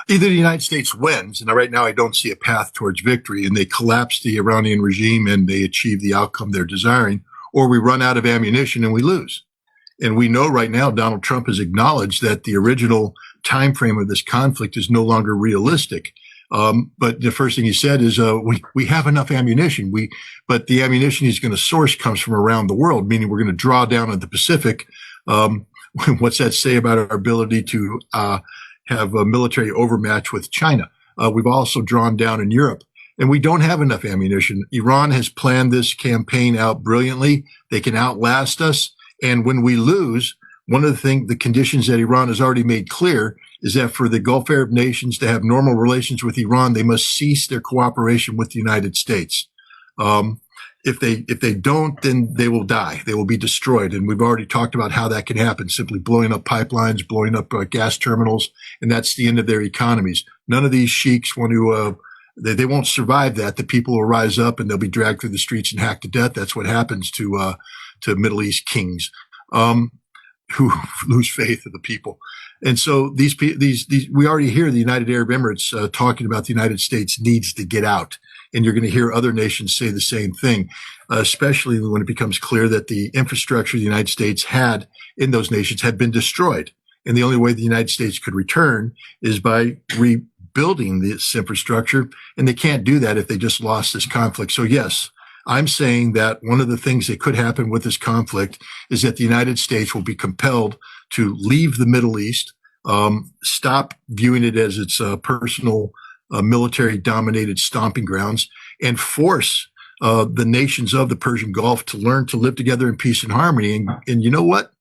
Either the United States wins, and right now I don't see a path towards victory, and they collapse the Iranian regime and they achieve the outcome they're desiring, or we run out of ammunition and we lose. And we know right now Donald Trump has acknowledged that the original time frame of this conflict is no longer realistic. But the first thing he said is, we have enough ammunition. But the ammunition he's going to source comes from around the world, meaning we're going to draw down on the Pacific. What's that say about our ability to have a military overmatch with China? We've also drawn down in Europe, and we don't have enough ammunition. Iran has planned this campaign out brilliantly. They can outlast us. And when we lose, one of the conditions that Iran has already made clear is that for the Gulf Arab nations to have normal relations with Iran, they must cease their cooperation with the United States. If they don't, then they will die. They will be destroyed. And we've already talked about how that can happen, simply blowing up pipelines, blowing up gas terminals, and that's the end of their economies. None of these sheiks want to, they won't survive that. The people will rise up and they'll be dragged through the streets and hacked to death. That's what happens to Middle East kings, who lose faith in the people. And so these, we already hear the United Arab Emirates talking about the United States needs to get out. And you're going to hear other nations say the same thing, especially when it becomes clear that the infrastructure the United States had in those nations had been destroyed. And the only way the United States could return is by rebuilding this infrastructure. And they can't do that if they just lost this conflict. So yes, I'm saying that one of the things that could happen with this conflict is that the United States will be compelled to leave the Middle East, stop viewing it as its personal military-dominated stomping grounds, and force the nations of the Persian Gulf to learn to live together in peace and harmony. And you know what?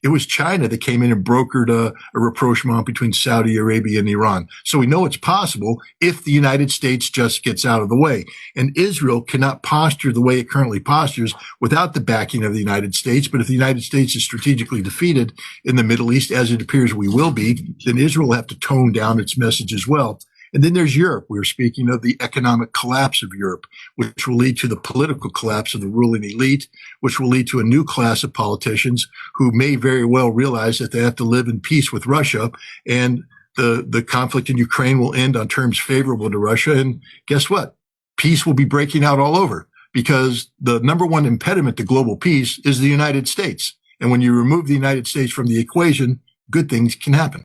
It was China that came in and brokered a rapprochement between Saudi Arabia and Iran. So we know it's possible if the United States just gets out of the way. And Israel cannot posture the way it currently postures without the backing of the United States. But if the United States is strategically defeated in the Middle East, as it appears we will be, then Israel will have to tone down its message as well. And then there's Europe. We were speaking of the economic collapse of Europe, which will lead to the political collapse of the ruling elite, which will lead to a new class of politicians who may very well realize that they have to live in peace with Russia. And the conflict in Ukraine will end on terms favorable to Russia. And guess what? Peace will be breaking out all over, because the number one impediment to global peace is the United States. And when you remove the United States from the equation, good things can happen.